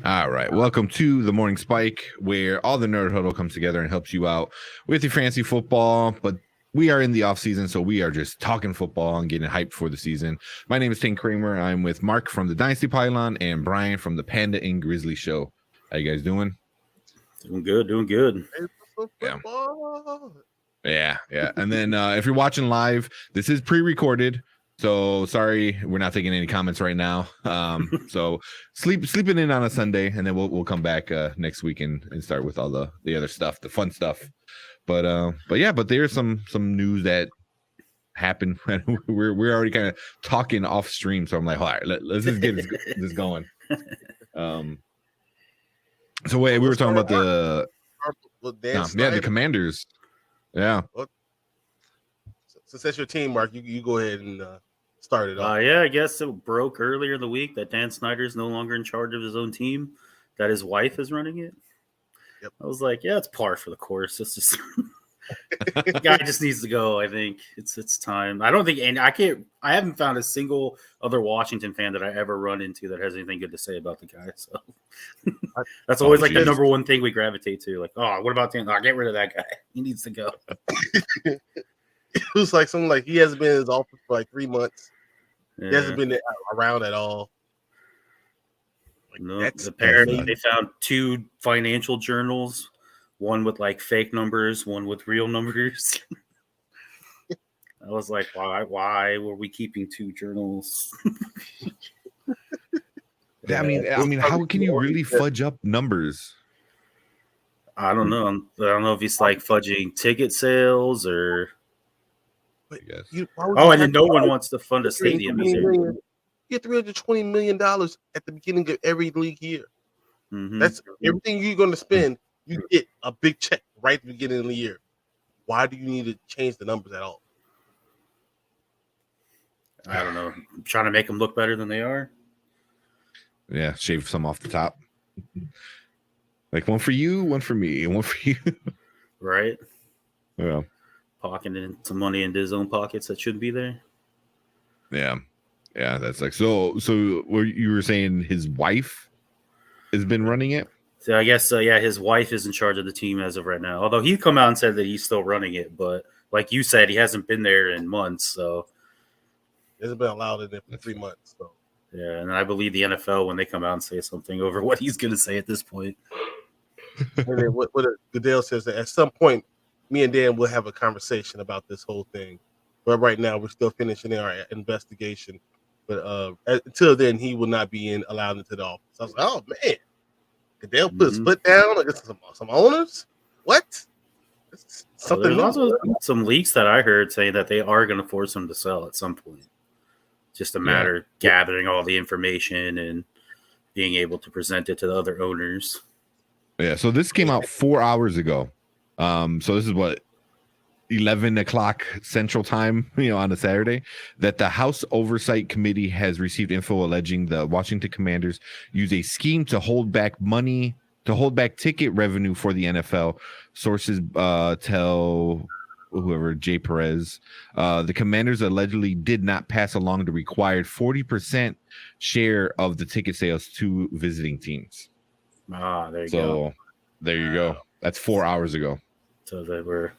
All right. Welcome to the Morning Spike, where all the Nerd Huddle comes together and helps you out with your fantasy football. But we are in the off season, so we are just talking football and getting hyped for the season. My name is Tank Kramer. I'm with Mark from the Dynasty Pylon and Bryon from the Panda and Grizzly Show. How you guys doing? Doing good. Yeah. And then if you're watching live, this is pre-recorded. So sorry, we're not taking any comments right now. So sleeping in on a Sunday, and then we'll come back next week and start with all the other stuff, the fun stuff. But there's some news that happened. we're already kind of talking off stream, so I'm like, all right, let's just get this going. So wait, we were talking about the Commanders. Yeah. Since that's your team, Mark, you go ahead and start it off. I guess it broke earlier in the week that Dan Snyder is no longer in charge of his own team, that his wife is running it. Yep. I was like, yeah, it's par for the course. It's just the guy just needs to go. I think it's time. I don't think, and I haven't found a single other Washington fan that I ever run into that has anything good to say about the guy. So that's always the number one thing we gravitate to. Like, oh, what about Dan? Oh, get rid of that guy. He needs to go. It was like something like he hasn't been in his office for like 3 months. Yeah. He hasn't been around at all. No, apparently they found 2 financial journals, one with like fake numbers, one with real numbers. I was like, why were we keeping 2 journals? I mean, how can you really fudge up numbers? I don't know. I don't know if he's like fudging ticket sales or. And then no one wants to fund a stadium either. You get $320 million at the beginning of every league year. Mm-hmm. That's everything you're going to spend. You get a big check right at the beginning of the year. Why do you need to change the numbers at all? I don't know. I'm trying to make them look better than they are. Yeah, shave some off the top. Like one for you, one for me, and one for you. Right? Yeah. Pocketing some money into his own pockets that shouldn't be there. Yeah, that's like so. What you were saying, his wife has been running it. So I guess his wife is in charge of the team as of right now. Although he come out and said that he's still running it, but like you said, he hasn't been there in months. So he hasn't been allowed in there for 3 months. So yeah, and I believe the NFL when they come out and say something over what he's going to say at this point. And then what Goodell says that at some point, me and Dan will have a conversation about this whole thing. But right now, we're still finishing our investigation. But until then, he will not be allowed into the office. I was like, oh, man. Goodell put his foot down against some owners? What? There's also some leaks that I heard saying that they are going to force him to sell at some point. Just a matter of gathering all the information and being able to present it to the other owners. Yeah, so this came out 4 hours ago. So this is what 11 o'clock Central Time, on a Saturday, that the House Oversight Committee has received info alleging the Washington Commanders use a scheme to hold back ticket revenue for the NFL. Sources tell whoever Jay Perez, the Commanders allegedly did not pass along the required 40% share of the ticket sales to visiting teams. There you go. There you go. That's 4 hours ago. So they were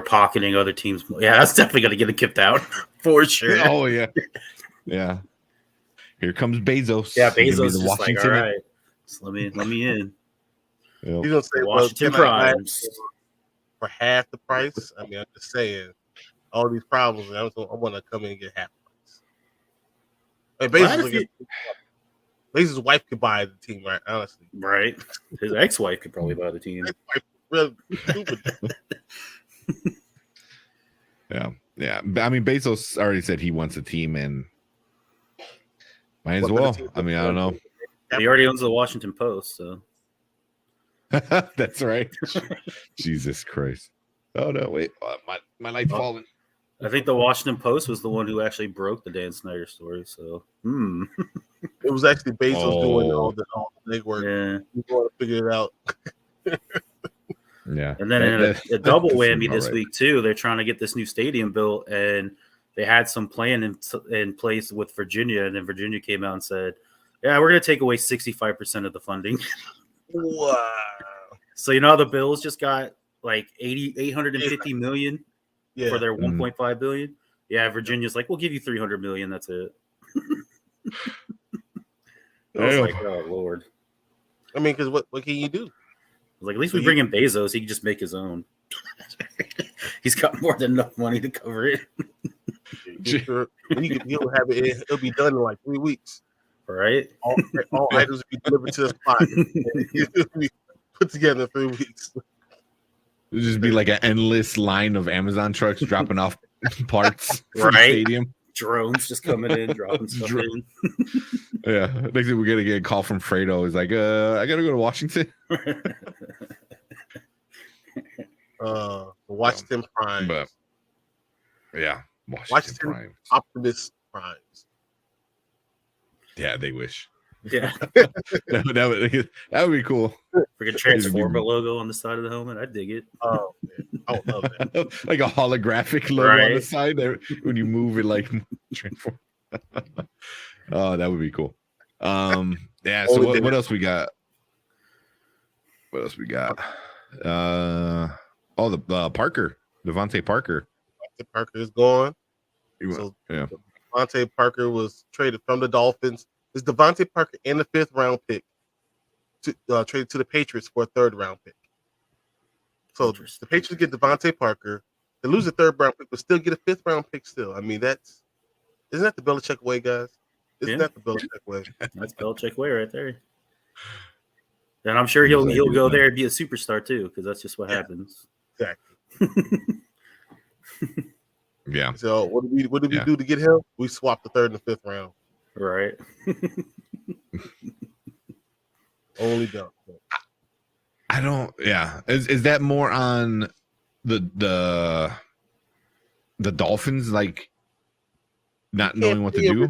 pocketing other teams. Yeah, that's definitely going to get it kicked out for sure. Oh yeah, yeah. Here comes Bezos. Yeah, Bezos is just like, all right, just let me in. Yep. You're gonna say Washington Primes for half the price. I mean, I'm just saying, all these problems. I want to come in and get half the price. Hey, Bezos' wife could buy the team, right? Honestly, right. His ex-wife could probably buy the team. Really stupid. Yeah. I mean, Bezos already said he wants a team, and might as well. I mean, I don't know. He already owns the Washington Post, so that's right. Jesus Christ! Oh no! Wait, my light's falling. I think the Washington Post was the one who actually broke the Dan Snyder story. So, it was actually Bezos doing all the legwork. Yeah, we want to figure it out. Yeah, and then a double whammy this week too. They're trying to get this new stadium built, and they had some plan in place with Virginia, and then Virginia came out and said, Yeah, we're gonna take away 65% of the funding. Wow. So you know how the Bills just got like 850 million Yeah. for their 1.5 billion. Yeah, Virginia's like, we'll give you 300 million. That's it. I was like, oh Lord. I mean, because what can you do? I was like, at least we bring in Bezos. He can just make his own. He's got more than enough money to cover it. He'll have it. It'll be done in like 3 weeks. Right? All items will be delivered to the spot. It'll be put together in 3 weeks. It'll just be like an endless line of Amazon trucks dropping off parts from the Right. stadium. Drones just coming in, dropping stuff in. Yeah. Next thing we're gonna get a call from Fredo. He's like, I gotta go to Washington. Washington Prime. But yeah, Washington Prime. Optimus Primes. Yeah, they wish. Yeah. that would be cool. Freaking Transformer logo on the side of the helmet. I dig it. Oh, man. I would love that. Like a holographic logo on the side there when you move it, like transform. Oh, that would be cool. Yeah. So what else we got? What else we got? The Parker, DeVante Parker. DeVante Parker is gone. So, yeah. DeVante Parker was traded from the Dolphins. It's DeVante Parker and the 5th round pick traded to the Patriots for a 3rd round pick. So the Patriots get DeVante Parker. They lose a 3rd round pick, but still get a 5th round pick still. I mean, isn't that the Belichick way, guys? Isn't that the Belichick way? That's Belichick way right there. And I'm sure he'll go there and be a superstar too, because that's just what happens. Exactly. Yeah. So what did we do to get him? We swapped the 3rd and the 5th round. Right. Only done. I don't. Yeah. Is that more on the Dolphins, like not knowing what to do?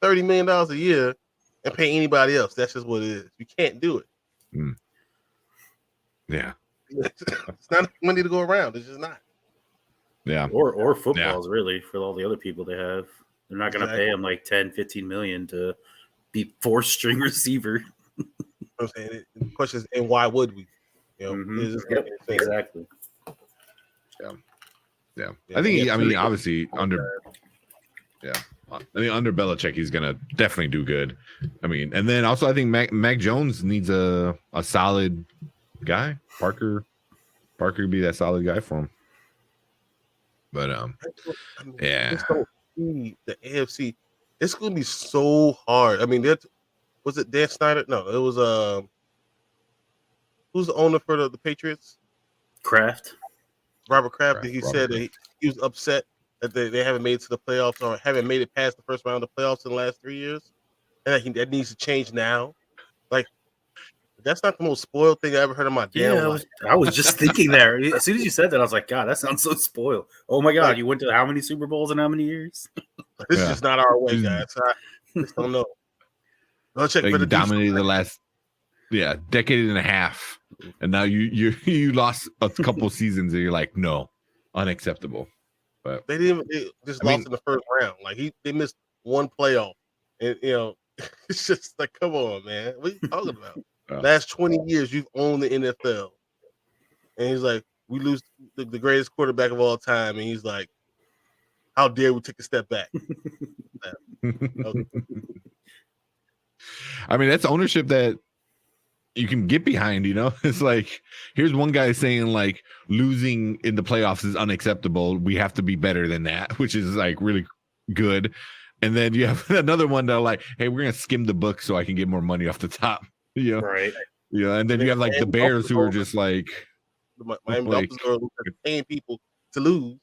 $30 million a year and pay anybody else. That's just what it is. You can't do it. Yeah. It's not money to go around. It's just not. Yeah. Or footballs, really, for all the other people they have. They're not going to pay them like 10, 15 million to be 4th-string receiver. I'm saying the question is, and why would we? Exactly. Yeah. I think. Obviously under. Yeah. I mean, under Belichick, he's gonna definitely do good. I mean, and then also I think Mac Jones needs a solid guy. Parker could be that solid guy for him. But yeah. Just don't see the AFC. It's gonna be so hard. I mean, was it Dan Snyder? No, it was who's the owner for the Patriots? Kraft. Robert Kraft. He said that he was upset that they haven't made it to the playoffs or haven't made it past the first round of the playoffs in the last 3 years, and that needs to change now. Like, that's not the most spoiled thing I ever heard in my damn life. I was just thinking there. As soon as you said that, I was like, God, that sounds so spoiled. Oh my God, you went to how many Super Bowls in how many years? This is just not our way, guys. I just don't know. Go check for the dominated the last decade and a half, and now you lost a couple seasons, and you're like, no, unacceptable. But they just lost in the first round. Like they missed one playoff, and it's just like, come on, man, what are you talking about? Last 20 years, you've owned the NFL, and he's like, we lose the greatest quarterback of all time, and he's like, how dare we take a step back? I mean, that's ownership that you can get behind, It's like, here's one guy saying like losing in the playoffs is unacceptable. We have to be better than that, which is like really good. And then you have another one that like, hey, we're gonna skim the book so I can get more money off the top. Right. And then you have like the Bears who are just like Miami Dolphins are paying people to lose.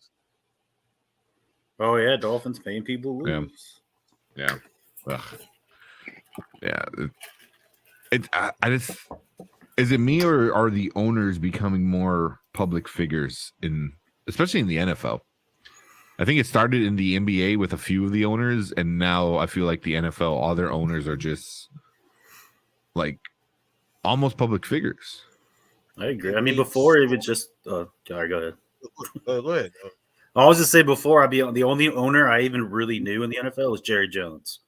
Oh yeah, Dolphins paying people to lose. Yeah. Yeah. I just, is it me or are the owners becoming more public figures especially in the NFL? I think it started in the NBA with a few of the owners, and now I feel like the NFL, all their owners are just like almost public figures. I agree. I mean, before it was just sorry, go ahead. Go ahead. I was just say before the only owner I even really knew in the NFL was Jerry Jones.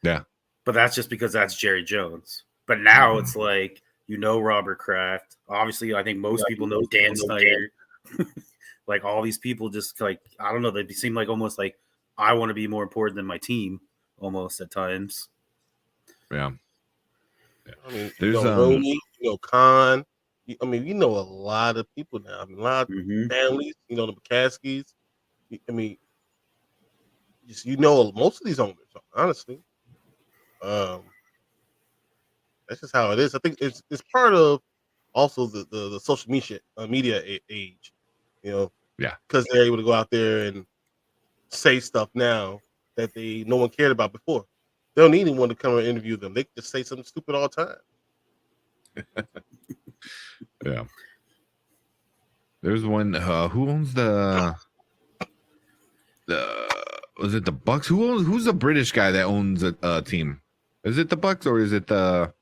Yeah. But that's just because that's Jerry Jones. But now it's like, Robert Kraft. Obviously, I think most people know Dan Snyder. Like all these people just like, I don't know, they seem like almost like I want to be more important than my team almost at times. Yeah. I mean, There's Rooney, Khan. I mean, a lot of people now. I mean, a lot of families. The McCaskies. I mean, just most of these owners. Honestly, that's just how it is. I think it's part of also the social media age. Yeah. Because they're able to go out there and say stuff now that no one cared about before. They don't need anyone to come and interview them. They can just say something stupid all the time. Yeah. There's one. Who owns the? Was it the Bucks? Who's the British guy that owns a team? Is it the Bucks or is it the?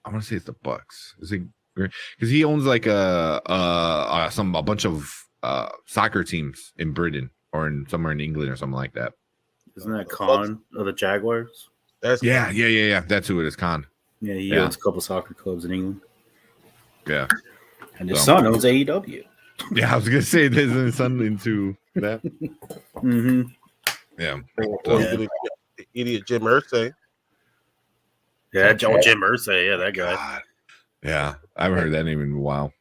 I want to say it's the Bucks. Is it? Because he owns like a bunch of soccer teams in Britain or somewhere in England or something like that. Isn't that Khan of the Jaguars? Yeah. That's who it is, Khan. Yeah, he owns a couple soccer clubs in England. Yeah. And his son owns AEW. Yeah, I was gonna say there's his son into that. Yeah. The idiot Jim Irsay. Yeah, Jim Irsay. Yeah, that guy. God. Yeah, I haven't heard that name in a while.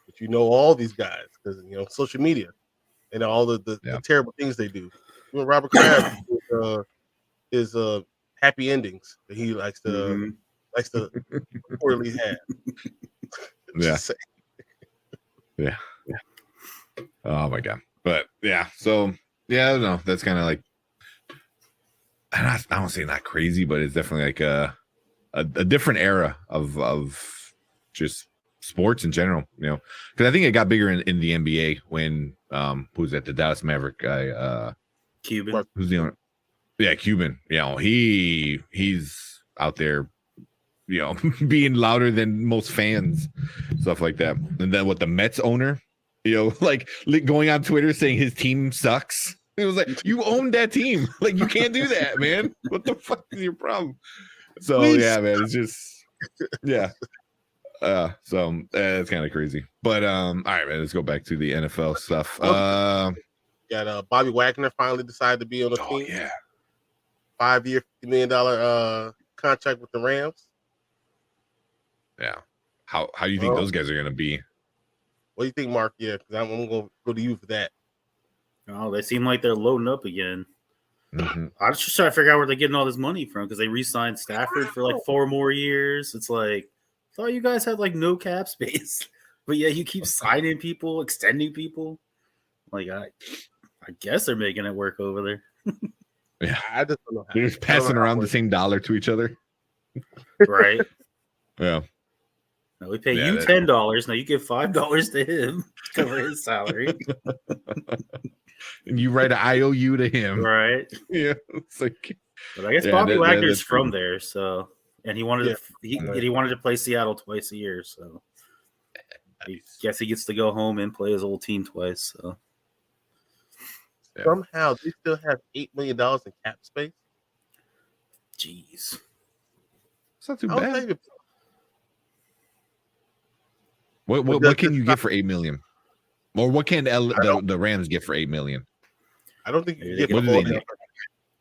But all these guys because social media and all the terrible things they do. Robert Kraft is happy endings that he likes to poorly have. Yeah. Yeah. Oh my god. But yeah, so yeah, I don't know. That's kind of like I don't say not crazy, but it's definitely like a different era of just sports in general, because I think it got bigger in the NBA when who's that, the Dallas Maverick guy, Cuban. Who's the owner? Yeah, Cuban. He's out there, being louder than most fans, stuff like that. And then what the Mets owner, like going on Twitter saying his team sucks. It was like, you own that team. Like, you can't do that, man. What the fuck is your problem? So yeah, man, it's just yeah. So it's kind of crazy. But all right, man, let's go back to the NFL stuff. Got Bobby Wagner finally decided to be on the team. Yeah. 5-year, $50 million contract with the Rams. Yeah. How do you think those guys are gonna be? What do you think, Mark? Yeah, because I'm gonna go to you for that. Oh, they seem like they're loading up again. Mm-hmm. I was just trying to figure out where they're getting all this money from because they re-signed Stafford for like 4 more years. It's like, I thought you guys had like no cap space, but yeah, you keep signing people, extending people. Like I guess they're making it work over there. Yeah, I just don't know. They're just passing around the same dollar to each other, right? Yeah. Now we pay you $10. Now you give $5 to him to cover his salary. And you write an IOU to him, right? Yeah, it's like. But I guess Bobby Wagner's from there, so and he wanted he wanted to play Seattle twice a year, so I guess he gets to go home and play his old team twice. So somehow they still have $8 million in cap space. Jeez, it's not too bad. What can you get for $8 million? Or what can the Rams get for $8 million? I don't think you get Odell.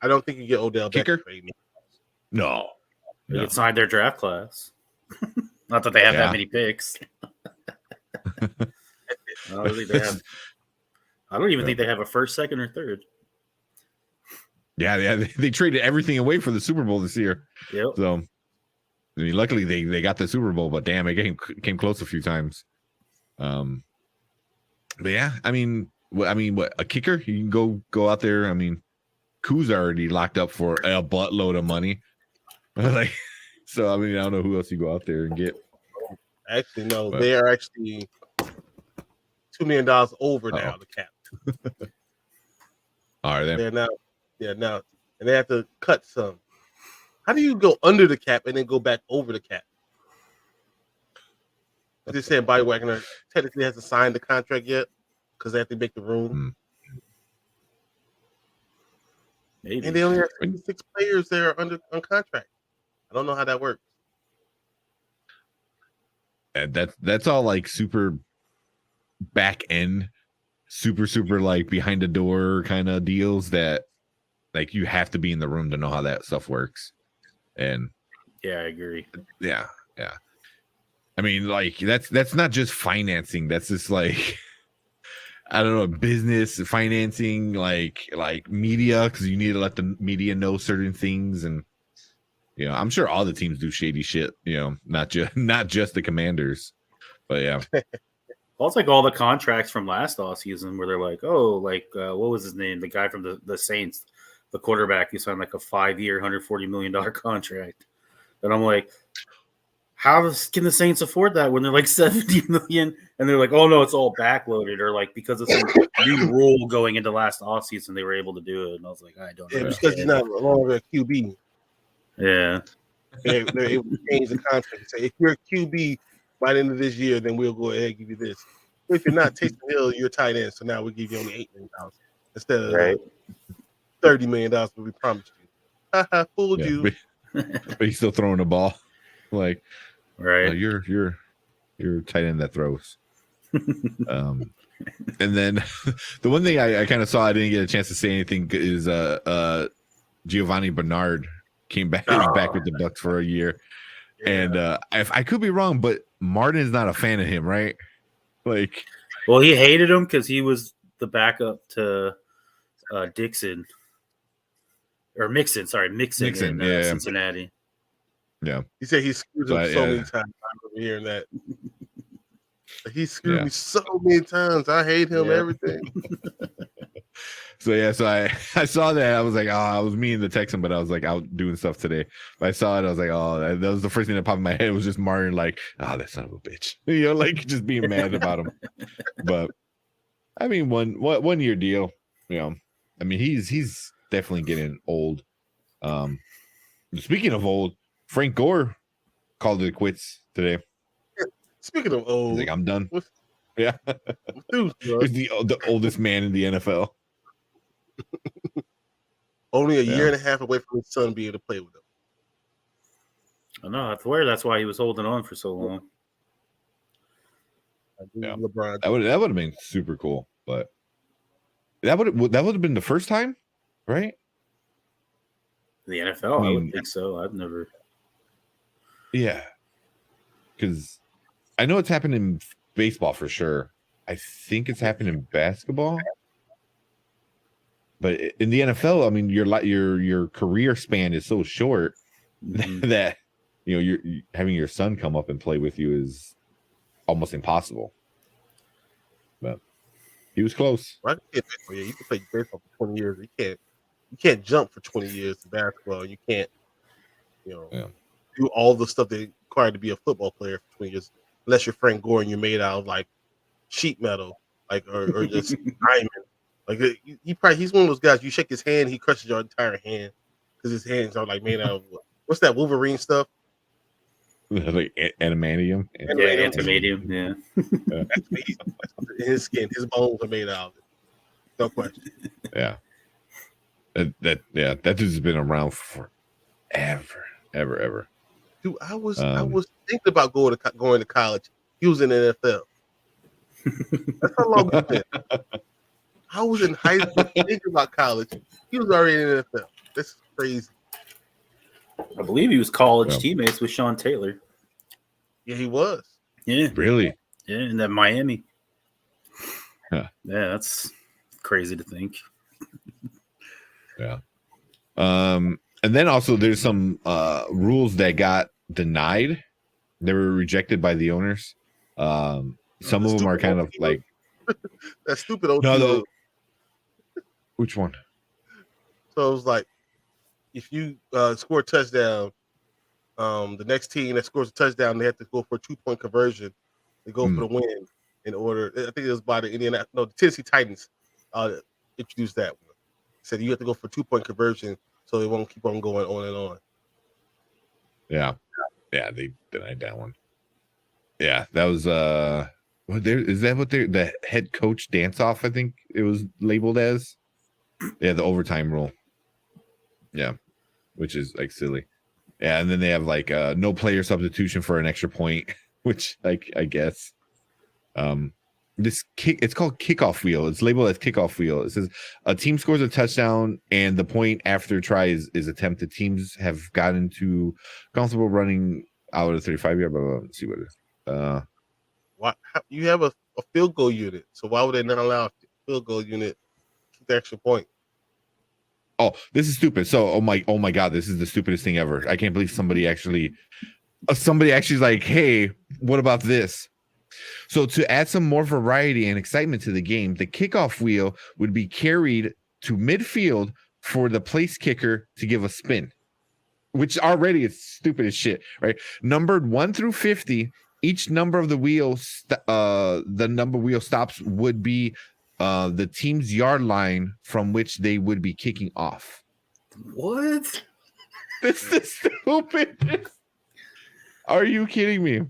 I don't think you get Odell kicker back for $8 million. No. They get signed their draft class. Not that they have that many picks. I don't think they have. I don't even think they have a first, second, or third. Yeah, they traded everything away for the Super Bowl this year. Yep. So, I mean, luckily they got the Super Bowl, but damn, it came close a few times. But yeah, I mean, what a kicker? You can go out there. I mean, Koo's already locked up for a buttload of money. Like, so I mean, I don't know who else you go out there and get. Actually, no, they are actually $2 million over now the cap. Are they? They're now, and they have to cut some. How do you go under the cap and then go back over the cap? I just said Bobby Wagner technically hasn't signed the contract yet because they have to make the room. Maybe. And they only have 56 players there on contract. I don't know how that works. And that's all like super back end, super like behind the door kind of deals that like you have to be in the room to know how that stuff works. And yeah, I agree. Yeah. I mean, like that's not just financing. That's just like I don't know, business, financing, like media, because you need to let the media know certain things. And I'm sure all the teams do shady shit. Not just the Commanders, but yeah. Well, it's like all the contracts from last offseason where they're like, oh, like what was his name? The guy from the Saints, the quarterback who signed like a 5-year, $140 million contract. And I'm like, how can the Saints afford that when they're like 70 million and they're like, oh no, it's all backloaded, or like because of some new rule going into last offseason they were able to do it. And I was like, I don't know. Because he's not longer a QB. Yeah. They're able to change the contract and say, if you're a QB by the end of this year, then we'll go ahead and give you this. If you're not, Taysom Hill, you're tight end, so now we'll give you only $8 million instead of $30 million that we promised you. Haha, fooled you. But he's still throwing the ball. Like, right. You're tight end that throws. And then the one thing I kind of saw, I didn't get a chance to say anything, is Giovanni Bernard came back with the Bucks for a year. Yeah. And if I could be wrong, but Martin is not a fan of him, right? Like, well, he hated him because he was the backup to Mixon in Cincinnati. Yeah, he said he screwed him so many times. I remember hearing that. He screwed me so many times. I hate him. Everything. So I saw that. I was like, I was meaning to text him, but I was like out doing stuff today. But I saw it. I was like, that was the first thing that popped in my head. Was just Martin, like, that son of a bitch, like just being mad about him. But I mean, one year deal. I mean, he's definitely getting old. Speaking of old, Frank Gore called it quits today. Speaking of old, he's like, I'm done. Yeah, he's the oldest man in the NFL. Only a year and a half away from his son being able to play with him. I know. That's why he was holding on for so long. Yeah. LeBron. That would have been super cool, but that would have been the first time, right? The NFL, I wouldn't think so. I've never. Yeah, because I know it's happened in baseball for sure. I think it's happened in basketball, but in the NFL, I mean, your career span is so short that you're having your son come up and play with you is almost impossible. But he was close. Well, you can play baseball for 20 years. You can't jump for 20 years in basketball. You can't, do all the stuff that required to be a football player for 20 years, unless you're Frank Gore and you're made out of like sheet metal, like or just diamond. Like he's one of those guys. You shake his hand, he crushes your entire hand because his hands are like made out of what's that Wolverine stuff? Like adamantium. Adamantium. Yeah. His skin, his bones are made out of it. No question. Yeah. That dude's been around for ever. Dude, I was thinking about going to college. He was in the NFL. That's how long it's been. I was in high school thinking about college. He was already in the NFL. That's crazy. I believe he was college teammates with Sean Taylor. Yeah, he was. Yeah. Really? Yeah, in that Miami. Huh. Yeah, that's crazy to think. Yeah. And then also there's some rules that got denied. They were rejected by the owners. Some of them are kind of like that stupid OT. Which one? So it was like if you score a touchdown, the next team that scores a touchdown, they have to go for a 2-point conversion. They go for the win in order. I think it was by the Tennessee Titans introduced that one. Said you have to go for a 2-point conversion so they won't keep on going on and on. Yeah, they denied that one. Yeah, that was is that what the head coach dance off? I think it was labeled as. Yeah, the overtime rule. Yeah, which is like silly. Yeah, and then they have like no player substitution for an extra point, which like I guess it's called kickoff wheel. It's labeled as kickoff wheel. It says a team scores a touchdown and the point after try is attempted. Teams have gotten to comfortable running out of 35-yard. Let's see what it is. Why you have a field goal unit? So why would they not allow a field goal unit to kick the extra point? Oh, this is stupid. So, oh my God, this is the stupidest thing ever. I can't believe somebody actually is like, hey, what about this? So to add some more variety and excitement to the game, the kickoff wheel would be carried to midfield for the place kicker to give a spin, which already is stupid as shit, right? Numbered 1 through 50, each number of the wheels, the number wheel stops would be the team's yard line from which they would be kicking off. What? This is stupid. Are you kidding me?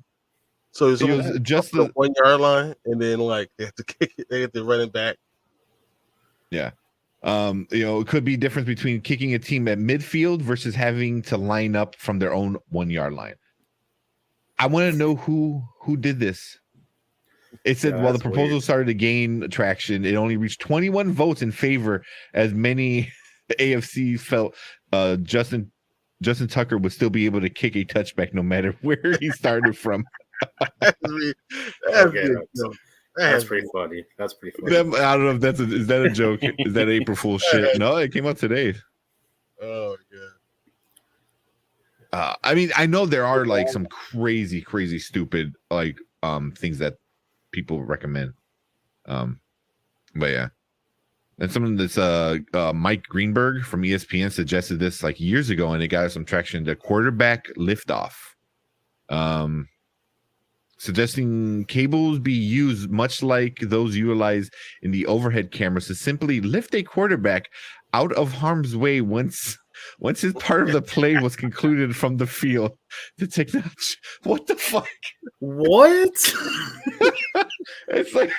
So it's just the 1 yard line, and then like they have to kick it, they have to run it back. Yeah. It could be difference between kicking a team at midfield versus having to line up from their own 1 yard line. I want to know who did this. It said while the proposal started to gain traction, it only reached 21 votes in favor, as many AFC felt Justin Tucker would still be able to kick a touchback no matter where he started from. That's pretty funny. That's pretty funny. I don't know if is that a joke? Is that April Fool's shit? No, it came out today. Oh yeah. I mean, I know there are like some crazy, stupid like things that people recommend. But yeah. And someone that's Mike Greenberg from ESPN suggested this like years ago, and it got some traction. The quarterback liftoff. Suggesting cables be used much like those utilized in the overhead cameras to simply lift a quarterback out of harm's way once his part of the play was concluded from the field to take that. What the fuck? What? It's like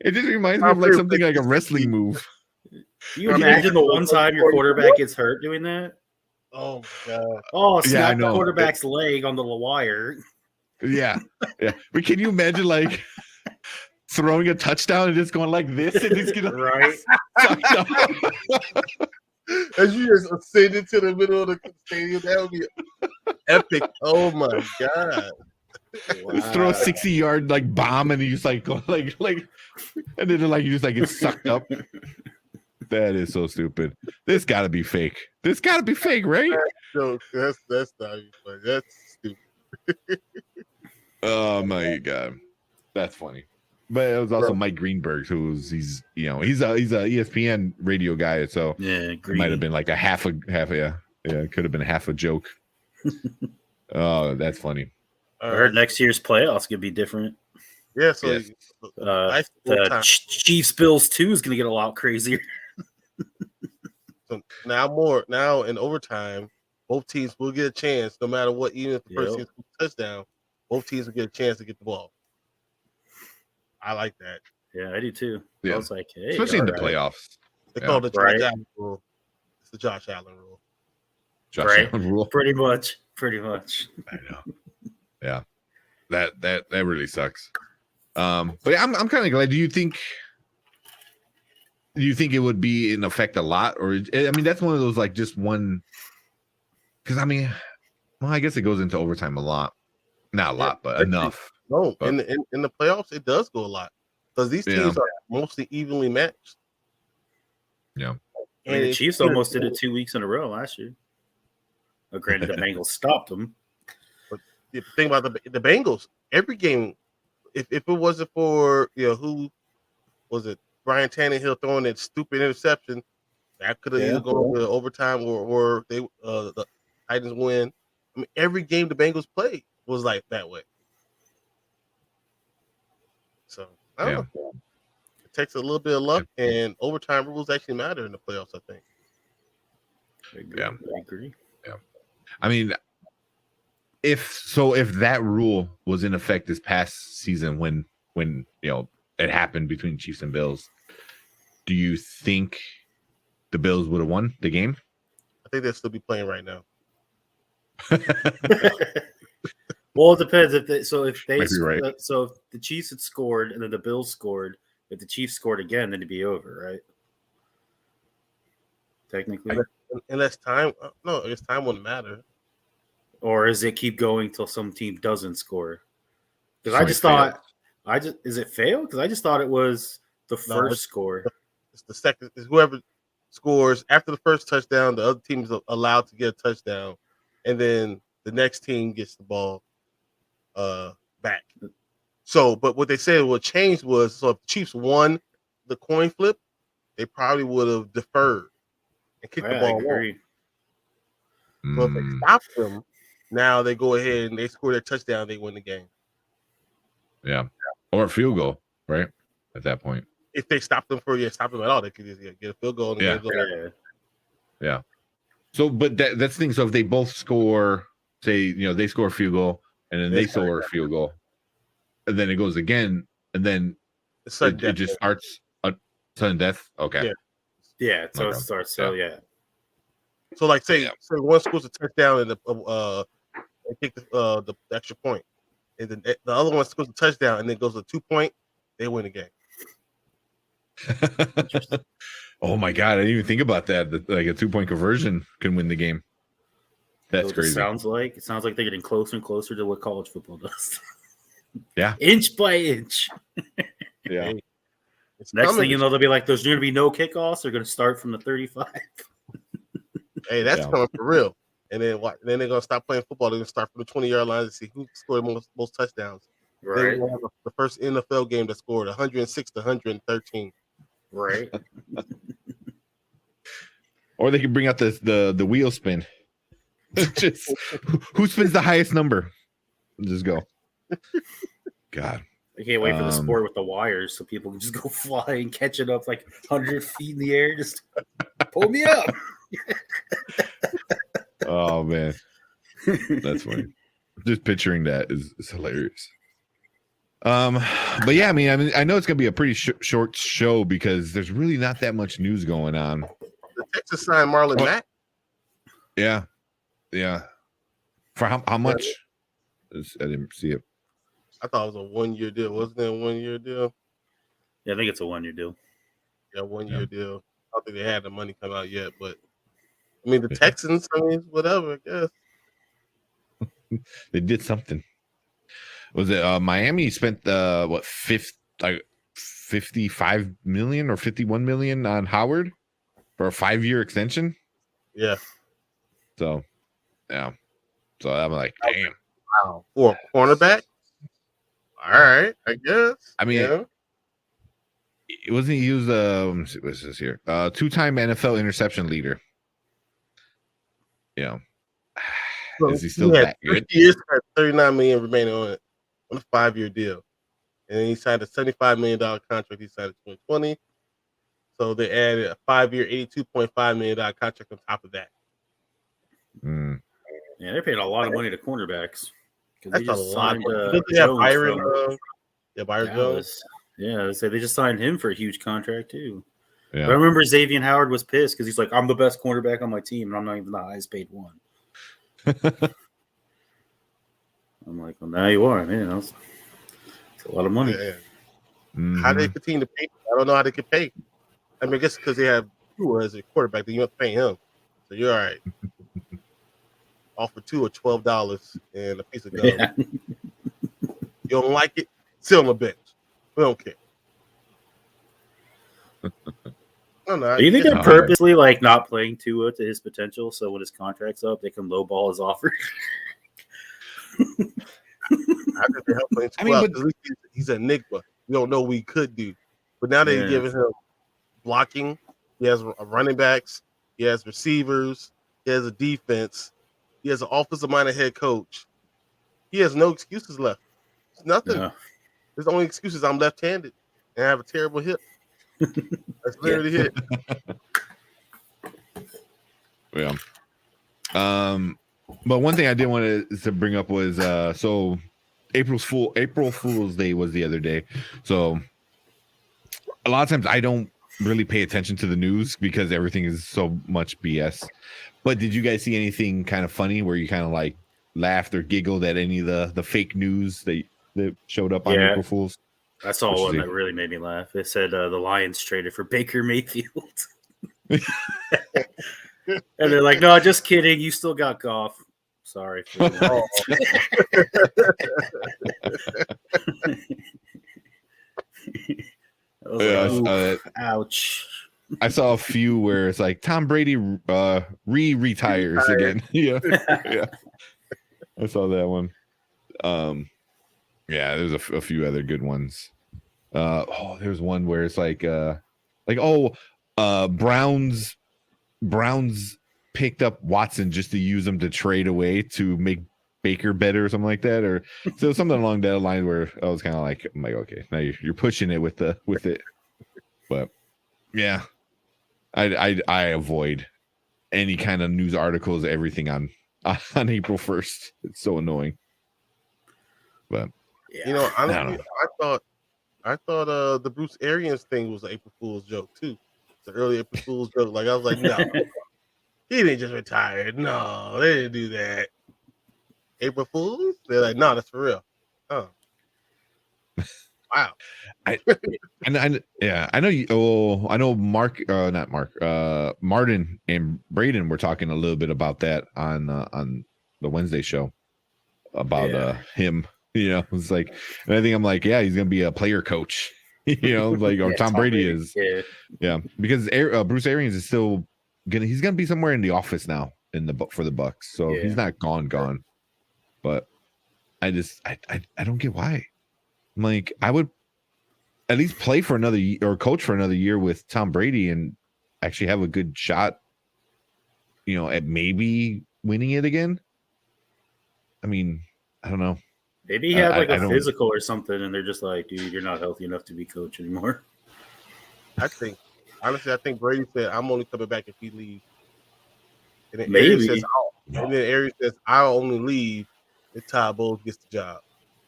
it just reminds me of like something like a wrestling move. You imagine the one time your quarterback gets hurt doing that? Oh my God. Oh, snap Yeah, I know. the quarterback's leg on the wire. Yeah. But can you imagine like throwing a touchdown and just going like this and he's gonna right? As you just ascend into the middle of the stadium, that would be epic. Oh my God. Wow. Just throw a 60-yard like bomb and you just like go like and then like you just like get sucked up. That is so stupid. This gotta be fake. Right? No, that's not even funny. That's stupid. Oh my God. That's funny. But it was also Mike Greenberg, he's a ESPN radio guy, so yeah, it might have been like a half a it could have been half a joke. Oh, that's funny. I heard next year's playoffs could be different. Yeah, so yes. The Chiefs Bills 2 is going to get a lot crazier. So now in overtime, both teams will get a chance, no matter what, even if the first team scores a touchdown, both teams will get a chance to get the ball. I like that. Yeah, I do too. Yeah. I was like, hey, especially in the playoffs. They call it the Josh Allen rule. It's the Josh Allen rule. Allen rule. Pretty much. I know. Yeah. That really sucks. But yeah, I'm kind of glad. Do you think it would be in effect a lot, or I mean that's one of those like just one? Because I mean, well, I guess it goes into overtime a lot, not a lot, but enough. No, in the playoffs it does go a lot because these teams are mostly evenly matched. Yeah, and the Chiefs almost did it 2 weeks in a row last year. Well, granted, the Bengals stopped them. But the thing about the Bengals, every game, if it wasn't for who was it, Ryan Tannehill throwing that stupid interception, that could have either gone to overtime or they the Titans win. I mean, every game the Bengals played was like that way. So I don't know. It takes a little bit of luck, and overtime rules actually matter in the playoffs, I think. Yeah, I agree. Yeah, I mean, if that rule was in effect this past season when it happened between Chiefs and Bills, do you think the Bills would have won the game? I think they'll still be playing right now. Well, it depends. If Right. So if the Chiefs had scored and then the Bills scored, if the Chiefs scored again, then it'd be over, right? Technically, Unless time, no, I guess time wouldn't matter. or is it keep going till some team doesn't score? Because So I just it fails. thought, is it fail? Because I just thought it was the first score. It's the second. It's whoever scores after the first touchdown. The other team is allowed to get a touchdown, and then the next team gets the ball back. So, but what they said what changed was, so if the Chiefs won the coin flip, they probably would have deferred and kicked the I ball agree. off. So if they stop them, now they go ahead and they score their touchdown, they win the game. Yeah. Or a field goal, right? At that point. If they stop them stop them at all, they could just get a field goal. And Yeah. So, but that's the thing. So if they both score, say, they score a field goal and then they score a field goal, and then it goes again, and then it just starts a sudden death. Okay. Yeah. So it starts. So yeah. So like say one scores a touchdown and they kick the extra point, and then the other one scores a touchdown and then goes to 2 point, they win the game. Oh my god, I didn't even think about that. Like a 2-point conversion can win the game. That's crazy. It sounds like they're getting closer and closer to what college football does. Yeah, inch by inch. Yeah. Next thing you know, they'll be like, "There's going to be no kickoffs. They're going to start from the 35." Hey, that's coming for real. And then what? Then they're going to stop playing football. They're going to start from the 20-yard line to see who scored most touchdowns. Right. Then we'll have the first NFL game that scored 106 to 113. Right. Or they could bring out the wheel spin. Just who spins the highest number? Just go. God. I can't wait for the sport with the wires so people can just go fly and catch it up like 100 feet in the air. Just pull me up. Oh man, that's funny. Just picturing that is hilarious. But yeah, I mean, I know it's gonna be a pretty short show because there's really not that much news going on. The Texas signed Marlon Mack. Yeah. For how much? I didn't see it. I thought it was a 1-year deal. Wasn't it a 1-year deal? Yeah, I think it's a 1-year deal. Yeah, 1-year deal. I don't think they had the money come out yet, but I mean the Texans, whatever, I guess. They did something. Was it Miami spent 55 million or 51 million on Howard for a 5-year extension? Yeah. So yeah. So I'm like, damn. Wow. For a cornerback? All right, I guess. I mean, it wasn't he was what's this here? 2-time NFL interception leader. Yeah. So is he still that good? He is at 39 million remaining on a 5-year deal. And then he signed a $75 million contract. He signed in 2020. So they added a 5-year, $82.5 million contract on top of that. Mm. Yeah, they're paying a lot of money to cornerbacks. That's a lot. Byron Jones. Yeah, they just signed him for a huge contract too. Yeah. But I remember Xavier Howard was pissed because he's like, "I'm the best cornerback on my team, and I'm not even the highest paid one." I'm like, "Well, now you are, man. It's a lot of money." Yeah. Mm-hmm. How they continue to pay? I don't know how they could pay. I mean, I guess because they have Tua as a quarterback, then you have to pay him, so you're all right. Offer Tua $12 and a piece of gum. Yeah. You don't like it? Sit on the bench. We don't care. No, do you think they're purposely like not playing Tua to his potential, so when his contract's up, they can lowball his offer? I think they help playing Tua. But he's an enigma. We don't know what he could do, but now they're giving him blocking. He has running backs. He has receivers. He has a defense. He has an offensive-minded head coach. He has no excuses left. It's nothing. Yeah. His only excuse is I'm left-handed and I have a terrible hip. That's literally it. Yeah. But one thing I did want to bring up was so April Fool's Day was the other day. So a lot of times I don't really pay attention to the news because everything is so much BS. But did you guys see anything kind of funny where you kind of like laughed or giggled at any of the fake news that showed up on Yeah. April Fools? I saw What'd you one see? that really made me laugh. It said the Lions traded for Baker Mayfield. And they're like, no, just kidding. You still got Goff. Sorry. For Oh, I was Yeah, like, ouch. I saw a few where it's like Tom Brady retires again. Yeah. I saw that one. Yeah, there's a few other good ones. There's one where it's like Browns picked up Watson just to use him to trade away to make Baker better or something like that, or so something along that line where I was kind of like, I'm like, okay, now you're pushing it with it, but yeah, I avoid any kind of news articles, everything on April 1st. It's so annoying. But Yeah. you know, I don't honestly, I thought the Bruce Arians thing was an April Fool's joke too. It's an early April Fool's joke. Like I was like, no, he didn't just retire. No, they didn't do that. April Fools? They're like, no, that's for real. Oh, wow. I know you. Oh, I know not Mark. Martin and Braden were talking a little bit about that on the Wednesday show about him. You know, it's like, and I think I'm like, yeah, he's gonna be a player coach. You know, like or Tom Brady is. Yeah, because Bruce Arians is still he's gonna be somewhere in the office now for the Bucks, so he's not gone. But I don't get why. I'm like, I would at least play for another year or coach for another year with Tom Brady and actually have a good shot, you know, at maybe winning it again. I mean, I don't know. Maybe he had like a physical or something, and they're just like, dude, you're not healthy enough to be coach anymore. Honestly, I think Brady said, I'm only coming back if he leaves. And then Maybe. Arians says, I'll only leave if Todd Bowles gets the job.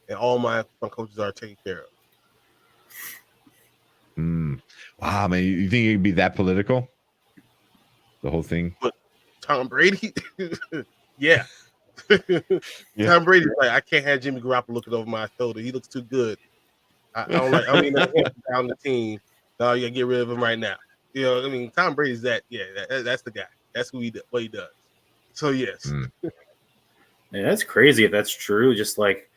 And all my coaches are taken care of. Wow, man. You think it'd be that political? The whole thing? But Tom Brady? Yeah. Tom Brady's like, I can't have Jimmy Garoppolo looking over my shoulder. He looks too good. I don't like, I mean, down the team. No, you gotta get rid of him right now. You know, I mean, Tom Brady's that's the guy. That's what he does. So yes. Man, that's crazy if that's true. Just like,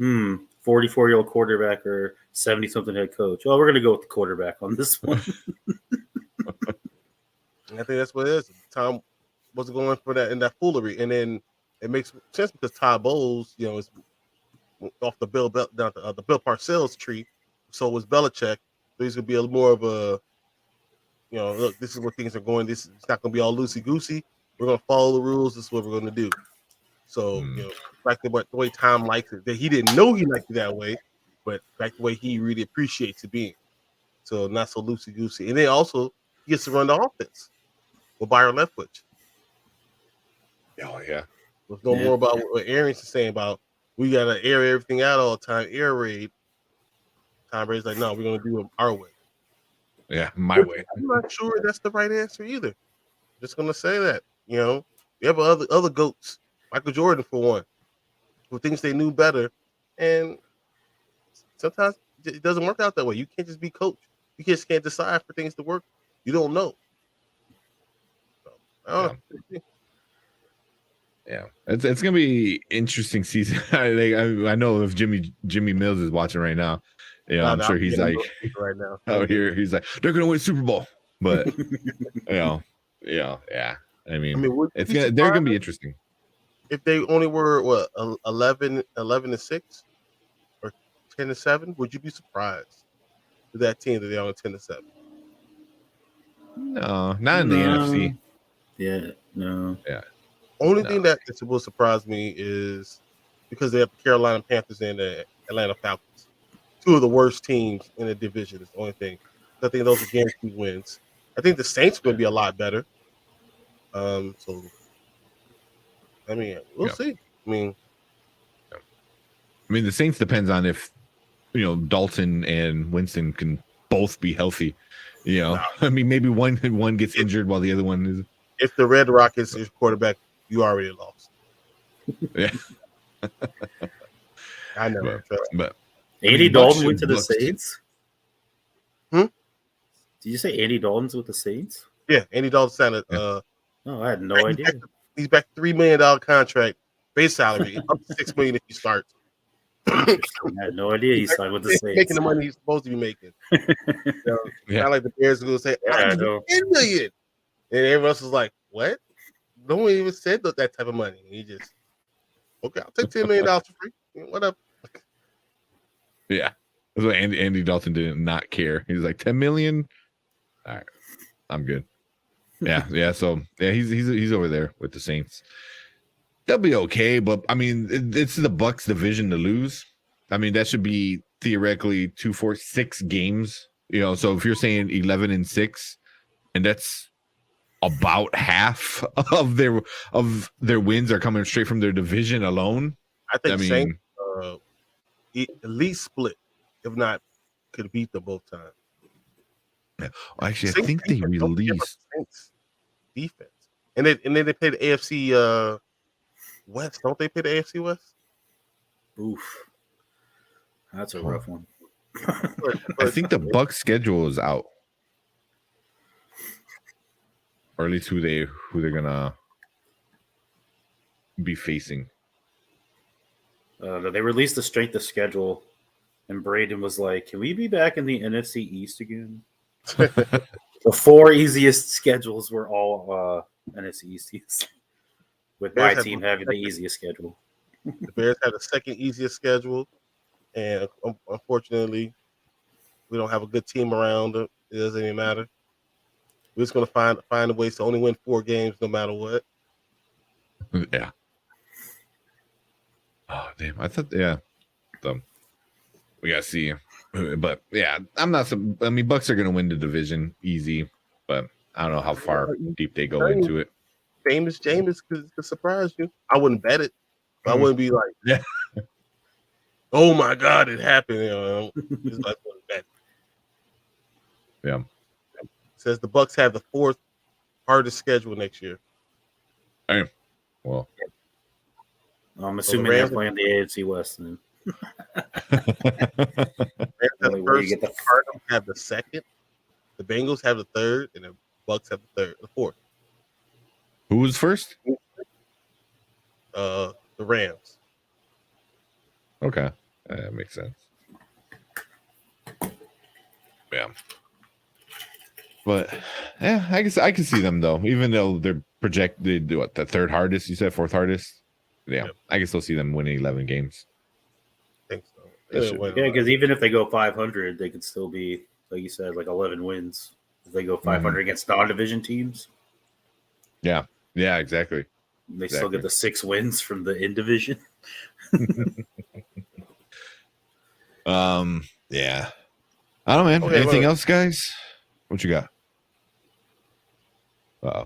44-year-old quarterback or 70-something head coach. Well, we're gonna go with the quarterback on this one. I think that's what it is. Tom was going for that in that foolery, and then it makes sense because Todd Bowles, you know, is off the Bill Parcells tree. So was Belichick. So he's gonna be a more of a, you know, look, this is where things are going. It's not gonna be all loosey goosey. We're gonna follow the rules. This is what we're gonna do. So you know, back to the way Tom likes it. That he didn't know he liked it that way, but back the way he really appreciates it being. So not so loosey goosey, and then also he gets to run the offense with Byron Leftwich. Oh yeah. There's no more about what Arians is saying about we gotta air everything out all the time, air raid. Tom Brady's like, no, we're gonna do it our way. Yeah, my way. I'm not sure that's the right answer either. Just gonna say that, you know, we have other goats, Michael Jordan for one, who thinks they knew better, and sometimes it doesn't work out that way. You can't just be coach. You just can't decide for things to work. You don't know. So, I don't know. Yeah, it's gonna be interesting season. I know if Jimmy Mills is watching right now, I'm sure he's like right now. Oh, here he's like they're gonna win Super Bowl, but yeah. I mean they're gonna be interesting. If they only were 11-6 or 10-7, would you be surprised with that team that they're only 10-7? No, not in the NFC. Yeah, no. Yeah. Only thing that will surprise me is because they have the Carolina Panthers and the Atlanta Falcons, two of the worst teams in the division. Is the only thing. I think those are guaranteed wins. I think the Saints are going to be a lot better. So, I mean, we'll see. I mean, the Saints depends on if Dalton and Winston can both be healthy. I mean, maybe one gets injured while the other one is. if the Red Rockets is quarterback, you already lost. Yeah. I know. But Andy Dalton went to the Saints. Hmm? Did you say Andy Dalton's with the Saints? Yeah, Andy Dalton signed Oh, I had no idea. He's back $3 million contract, base salary, up to $6 million if he starts. I had no idea he signed with the Saints. Making the money he's supposed to be making. Not like the Bears are going to say, "I give $10 million," and everyone else is like, "What? No one even said that type of money." And he just, okay, I'll take $10 million for free. Whatever. Yeah, that's what Andy Dalton did not care. He's like 10 million. All right, I'm good. Yeah. So yeah, he's over there with the Saints. They'll be okay, but I mean, it's the Bucs division to lose. I mean, that should be theoretically 2, 4, 6 games. So if you're saying 11-6, and that's about half of their wins are coming straight from their division alone. I think Saints at least split, if not could beat them both times. Yeah. Actually, I think they released Saints defense, and then they play the AFC West. Don't they play the AFC West? Oof, that's a rough one. I think the Bucs schedule is out, or at least who they're gonna be facing. They released the strength of schedule, and Braden was like, "Can we be back in the NFC East again?" The 4 easiest schedules were all NFC East teams, with my team having the easiest schedule. The Bears had the second easiest schedule, and unfortunately, we don't have a good team around it. It doesn't even matter. We're just going to find a way to only win 4 games no matter what. Yeah. Oh damn! I thought So we gotta see, but yeah, I'm not. I mean, Bucs are gonna win the division easy, but I don't know how far deep they go into it. Jameis could surprise you. I wouldn't bet it. I wouldn't be like, yeah. Oh my God, it happened. It's like, bet. Yeah. It says the Bucs have the 4th hardest schedule next year. Hey, well, I'm assuming they're playing the AFC West then. The Cardinals have the 2nd, the Bengals have the 3rd, and the Bucs have the 4th. Who was first? The Rams. Okay, that makes sense. Yeah, but yeah, I guess I can see them though. Even though they're projected the 3rd hardest, you said 4th hardest. Yeah, I can still see them winning 11 games. I think so. Yeah, because even if they go 500, they could still be, like you said, like 11 wins. If they go 500 against non-division teams. Yeah, exactly. They still get the 6 wins from the in-division. Yeah. I don't know, man. Okay, anything else, guys? What you got? I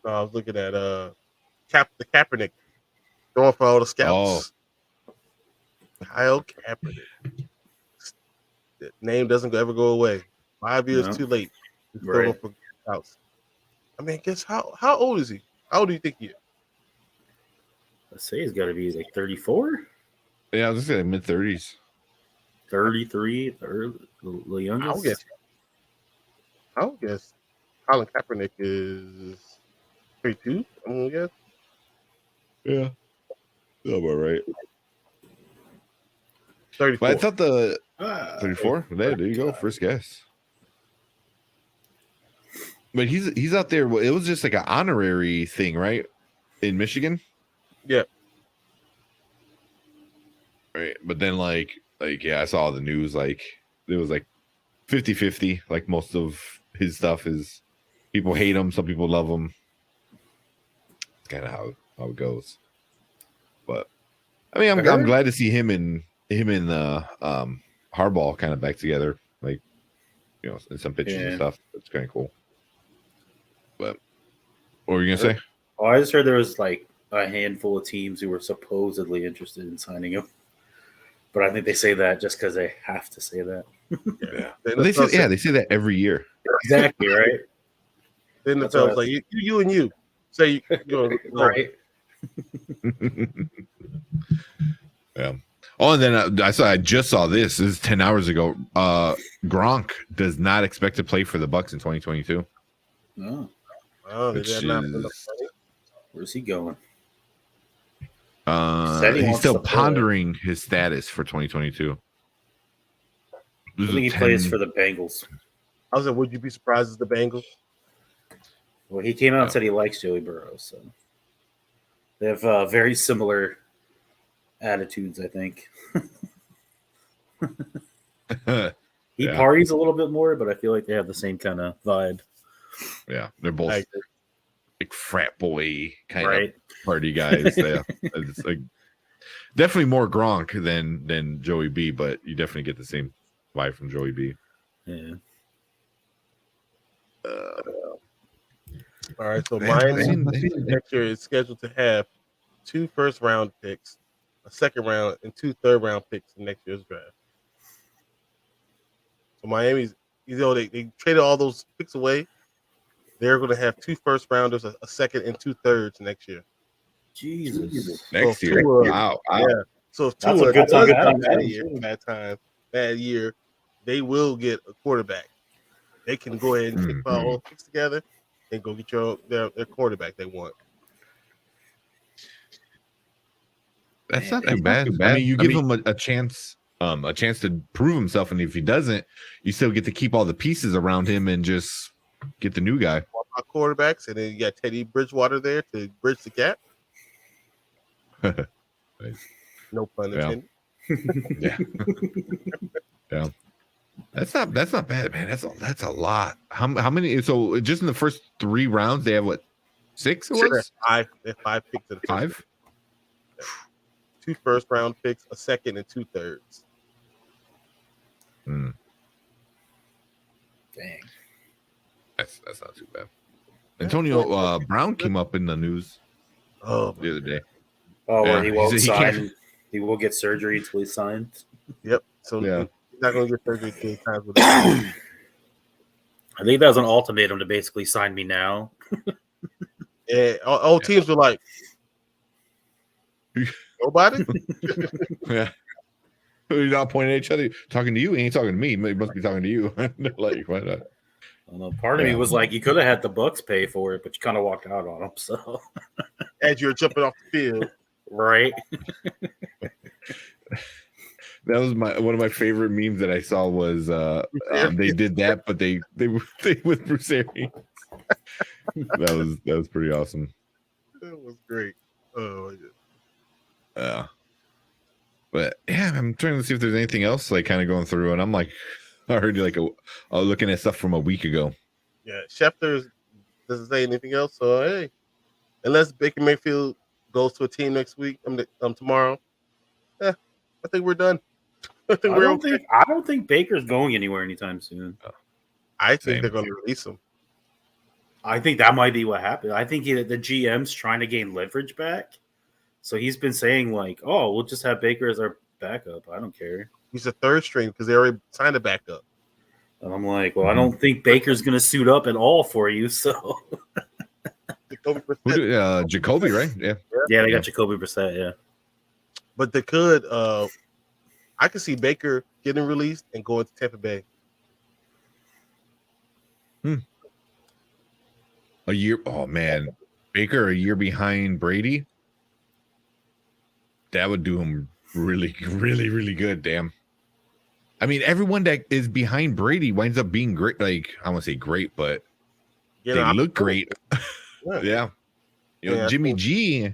was looking at the Kaepernick going for all the scouts. Kyle Kaepernick. The name doesn't ever go away. 5 years too late. Right. For scouts. I mean, guess how old is he? How old do you think he is? Let's say he's got to be like 34. Yeah, I was gonna say mid-30s. 33, the youngest. I'll guess Colin Kaepernick is 32. I'm gonna guess. Yeah, about right. 34. But I thought the 34. There you go. First guess. But he's out there. It was just like an honorary thing, right? In Michigan. Yeah. Right. But then like yeah, I saw the news, like it was like 50-50. Like most of his stuff is people hate him, some people love him. It's kind of how it goes. But I mean, I'm glad to see him and Harbaugh kind of back together, like, you know, in some pictures and stuff. It's kind of cool. But what were you gonna say? Oh, I just heard there was like a handful of teams who were supposedly interested in signing him. But I think they say that just because they have to say that. Yeah. They say that every year. Exactly, right? Then the That's what fellas like you and you say you're right. Yeah. Oh, and then I just saw this. This is 10 hours ago. Gronk does not expect to play for the Bucks in 2022. No. Oh, Which they're not is, Where's he going? Said he he's wants still to play. pondering his status for 2022. I think he plays for the Bengals. I was like, would you be surprised as the Bengals? Well, he came out and said he likes Joey Burrow, so they have very similar attitudes, I think. He parties a little bit more, but I feel like they have the same kind of vibe. Yeah, they're both like frat boy kind of party guys. Yeah, it's like definitely more Gronk than Joey B, but you definitely get the same vibe from Joey B. Yeah. All right, so Miami next year is scheduled to have 2 first-round picks, a second round, and 2 third-round picks in next year's draft. So Miami's, they traded all those picks away. They're going to have 2 first-rounders, a second, and 2 thirds next year. Jesus. Next year. Wow. Yeah. So if That's Tua a good time to doesn't have have bad year, they will get a quarterback. They can go ahead and kick all picks together and go get their quarterback they want. That's not too bad. I mean, you give him a chance to prove himself, and if he doesn't, you still get to keep all the pieces around him and just get the new guy. Quarterbacks, and then you got Teddy Bridgewater there to bridge the gap. Nice. No pun intended. Yeah. Yeah. That's not bad, man. That's a lot. How many? So just in the first 3 rounds, they have what? 6? It was 5. They have 5 picks in the first 5. 2 first-round picks, a second, and 2 thirds. Dang. That's not too bad. Antonio Brown came up in the news the other day. Oh, where he won't sign. He will get surgery until he signs. Yep. So he's not going to get surgery until he signs with I think that was an ultimatum to basically sign me now. Yeah, all teams were like, nobody? Yeah. You're not pointing at each other. Talking to you, he ain't talking to me. He must be talking to you. Like, why not? I don't know. Part of me was like, you could have had the Bucks pay for it, but you kind of walked out on them. So as you're jumping off the field, right? That was one of my favorite memes that I saw was they did that, but they with Bruce Arians. That was pretty awesome. That was great. Oh my God. But yeah, I'm trying to see if there's anything else like kind of going through, and I'm like already like looking at stuff from a week ago. Yeah, Schefter doesn't say anything else. So hey, unless Baker Mayfield goes to a team next week, tomorrow, I think we're done. I don't think Baker's going anywhere anytime soon. I think they're going to release him. I think that might be what happened. I think the GM's trying to gain leverage back. So he's been saying like, "Oh, we'll just have Baker as our backup. I don't care." He's a third string because they already signed a backup. And I'm like, "Well, I don't think Baker's going to suit up at all for you." So Jacoby, right? Yeah, they got Jacoby Brissett. Yeah, but they could. I could see Baker getting released and going to Tampa Bay. A year. Oh man, Baker a year behind Brady. That would do him really, really, really good. Damn. I mean, everyone that is behind Brady winds up being great. Like, I won't say great, but they look great. Yeah. Jimmy G.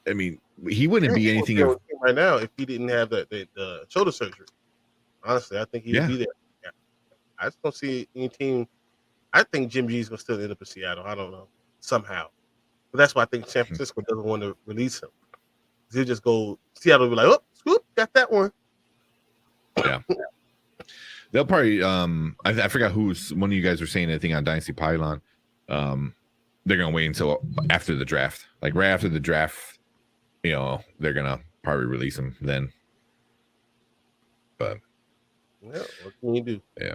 I mean, he wouldn't be anything right now if he didn't have the shoulder surgery. Honestly, I think he would be there. Yeah. I just don't see any team. I think Jim G's going to still end up in Seattle. I don't know. Somehow. But that's why I think San Francisco doesn't want to release him. He'll just go, Seattle will be like, oh, scoop, got that one. Yeah. They'll probably, I forgot one of you guys were saying anything on Dynasty Pylon. They're going to wait until after the draft. Like right after the draft, they're going to probably release him then. But yeah, what can you do? Yeah.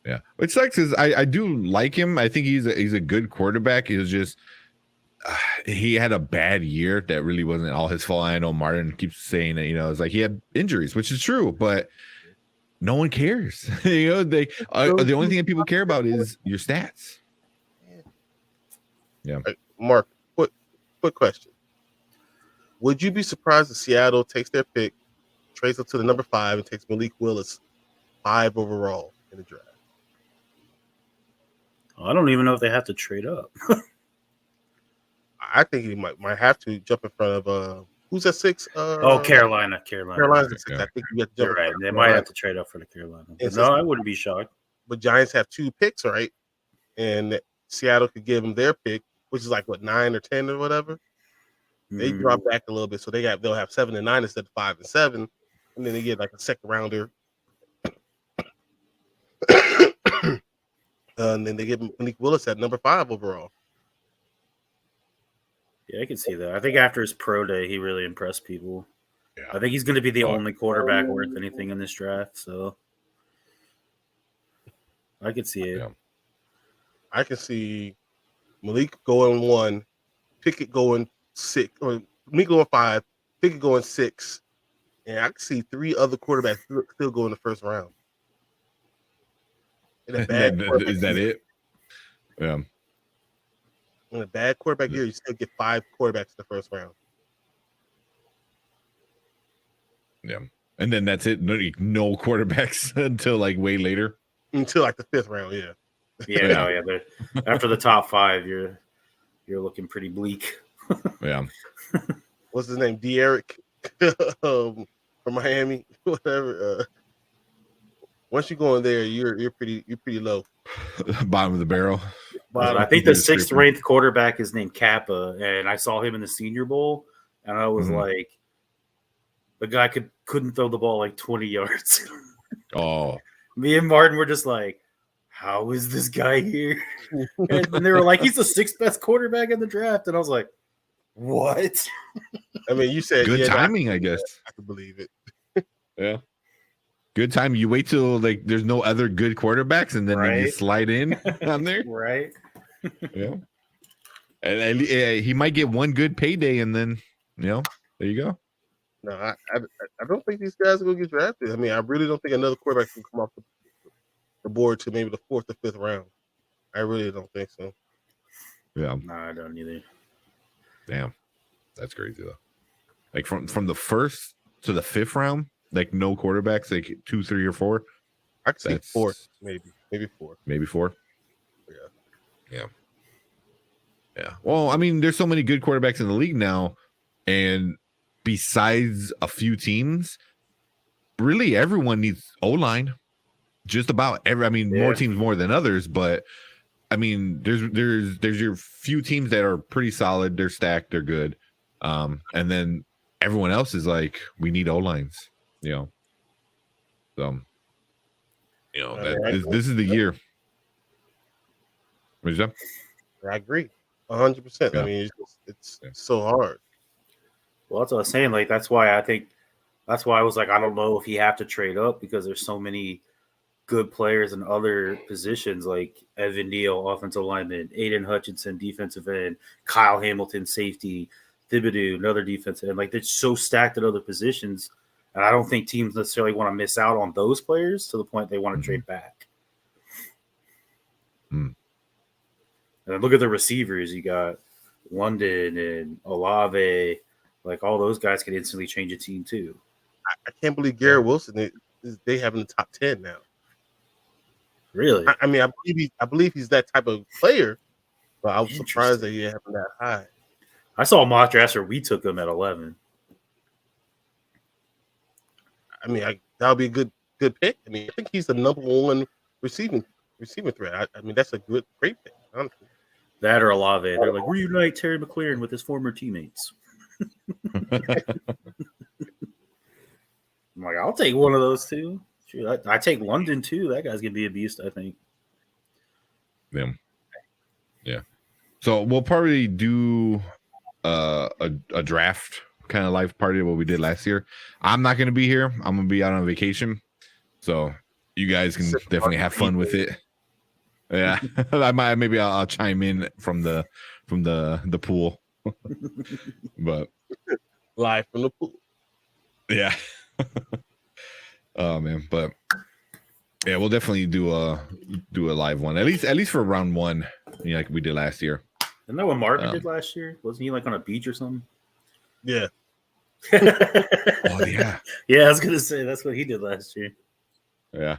Yeah, which sucks is I do like him. I think he's a good quarterback. He was just he had a bad year that really wasn't all his fault. I know Martin keeps saying that, it's like he had injuries, which is true, but no one cares. They the only thing that people care about is your stats. Yeah. Mark, quick question. Would you be surprised if Seattle takes their pick, trades up to the number 5, and takes Malik Willis 5 overall in the draft? I don't even know if they have to trade up. I think he might have to jump in front of who's at 6? Carolina. Carolina's at 6. Yeah. I think you have to jump. You're right. They might have to trade up for the Carolina. But no, I wouldn't be shocked. But Giants have 2 picks, right? And Seattle could give them their pick, which is like 9 or 10 or whatever. They drop back a little bit, so they'll have 7 and 9 instead of 5 and 7, and then they get like a second rounder. And then they get Malik Willis at number 5 overall. Yeah, I can see that. I think after his pro day, he really impressed people. Yeah. I think he's going to be the only quarterback worth anything in this draft. So I could see it. Yeah. I can see Malik going 1, Pickett going 6, or Malik going 5, Pickett going 6, and I can see 3 other quarterbacks still go in the first round. In a bad Is that it? Yeah. In a bad quarterback year, you still get 5 quarterbacks in the first round. Yeah. And then that's it. No quarterbacks until like way later. Until like the 5th round, yeah. Yeah. After the top 5, you're looking pretty bleak. Yeah. What's his name? De'Eric from Miami, whatever. Once you go in there, you're pretty low. Bottom of the barrel. I think the 6th ranked quarterback is named Kappa, and I saw him in the Senior Bowl, and I was like, the guy couldn't throw the ball like 20 yards. Oh. Me and Martin were just like, how is this guy here? And they were like, he's the 6th best quarterback in the draft, and I was like, what? I mean, you said good timing, I guess. I can believe it. Yeah. Good time. You wait till like there's no other good quarterbacks, and then you slide in on there. Right. Yeah. And he might get one good payday, and then there you go. No, I don't think these guys are gonna get drafted. I mean, I really don't think another quarterback can come off the board to maybe the 4th or 5th round. I really don't think so. Yeah. No, I don't either. Damn. That's crazy though. Like from the 1st to the 5th round, like no quarterbacks, like 2, 3, or 4. I could see 4, maybe 4. Maybe 4. Yeah. Yeah. Well, I mean, there's so many good quarterbacks in the league now, and besides a few teams, really everyone needs O-line. Just about every. I mean, more teams more than others, but I mean, there's your few teams that are pretty solid. They're stacked. They're good. And then everyone else is like, we need O-lines. So, this is the year. What is that? I agree, 100%. I mean, it's so hard. Well, that's what I was saying. Like, that's why I was like, I don't know if you have to trade up because there's so many good players in other positions, like Evan Neal, offensive lineman, Aiden Hutchinson, defensive end, Kyle Hamilton, safety, Thibodeau, another defensive end. Like, they're so stacked at other positions, and I don't think teams necessarily want to miss out on those players to the point they want to trade back. And look at the receivers. You got London and Olave. Like, all those guys can instantly change a team too. I can't believe Garrett Wilson. They have in the top 10 now. Really? I mean, I believe he's that type of player, but I was surprised that he had him that high. I saw a mock draft where we took him at 11. I mean, that would be a good pick. I mean, I think he's the number 1 receiving threat. I mean, that's a great pick, honestly. That or Olave. They're like, reunite Terry McLaurin with his former teammates. I'm like, I'll take one of those two. Shoot, I take London too. That guy's gonna be a beast, I think. Yeah. So we'll probably do a draft kind of life party what we did last year. I'm not gonna be here. I'm gonna be out on vacation. So You guys can definitely have fun with it. Yeah, I'll chime in from the pool, but live from the pool. Yeah. Oh man, but yeah, we'll definitely do a live one at least for round 1, like we did last year. Isn't that what Marvin did last year? Wasn't he like on a beach or something? Yeah. Oh yeah. Yeah, I was gonna say that's what he did last year. Yeah.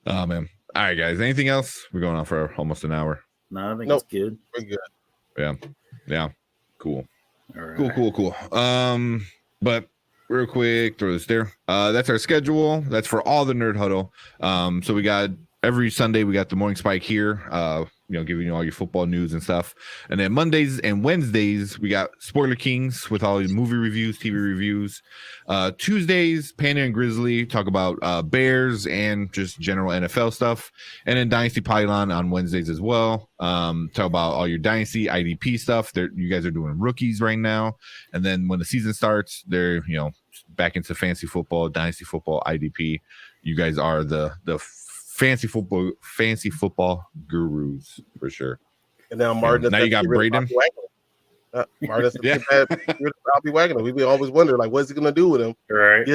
Oh man. All right, guys. Anything else? We're going on for almost an hour. No, I think it's good. We're good. Yeah. Yeah. Cool. All right. Cool. But real quick, throw this there. That's our schedule. That's for all the Nerd Huddle. So we got every Sunday we got the Morning Spike here. Giving you all your football news and stuff. And then Mondays and Wednesdays, we got Spoiler Kings with all your movie reviews, TV reviews. Tuesdays, Panda and Grizzly talk about Bears and just general NFL stuff. And then Dynasty Pylon on Wednesdays as well. Talk about all your Dynasty IDP stuff. You guys are doing rookies right now. And then when the season starts, they're, back into fantasy football, Dynasty football, IDP. You guys are the fancy football gurus for sure. And now Martin. Now you got Braden. Martin, I'll Wagner. We always wonder, like, what's he gonna do with him? Right.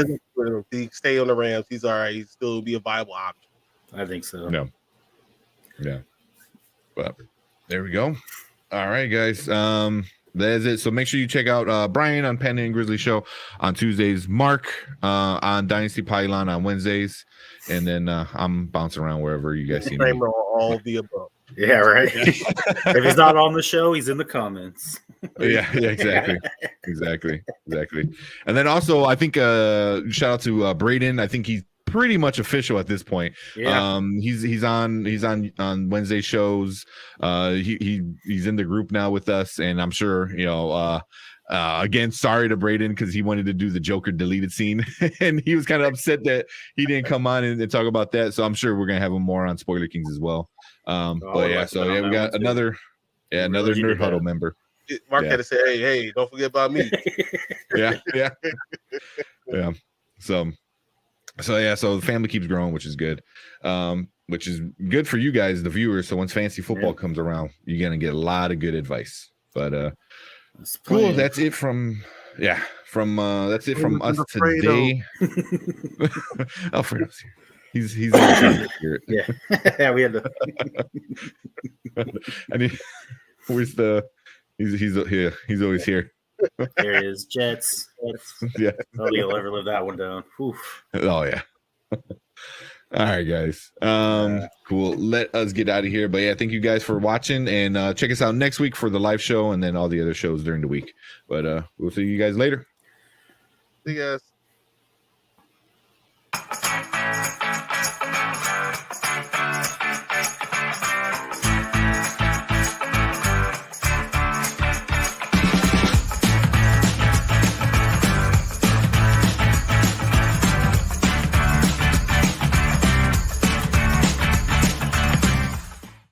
He stay on the Rams. He's all right. He'd still be a viable option. I think so. No. Yeah. But there we go. All right, guys. That's it. So make sure you check out Bryon on Panda and Grizzly Show on Tuesdays, Mark on Dynasty Pylon on Wednesdays, and then I'm bouncing around wherever you guys see me. All the above. Yeah, right. If he's not on the show, he's in the comments. Yeah, exactly. And then also, I think shout out to Braden. I think he's pretty much official at this point. Yeah. He's on Wednesday shows. He's in the group now with us, and I'm sure again, sorry to Braden because he wanted to do the Joker deleted scene, and he was kind of upset that he didn't come on and talk about that. So I'm sure we're gonna have him more on Spoiler Kings as well. But yeah, we got another Nerd Huddle member. Mark had to say, hey, don't forget about me. Yeah. So the family keeps growing, which is good. Which is good for you guys, the viewers. So once fantasy football comes around, you're gonna get a lot of good advice. But cool. That's it from us today. Alfredo's here. He's in the spirit. Yeah, we had to. And where's the? He's here. He's always here. There he is. Jets. Yeah. Oh, you'll ever live that one down. Whew. Oh yeah. All right, guys. Cool. Let us get out of here. But yeah, thank you guys for watching, and check us out next week for the live show and then all the other shows during the week. But we'll see you guys later. See you guys.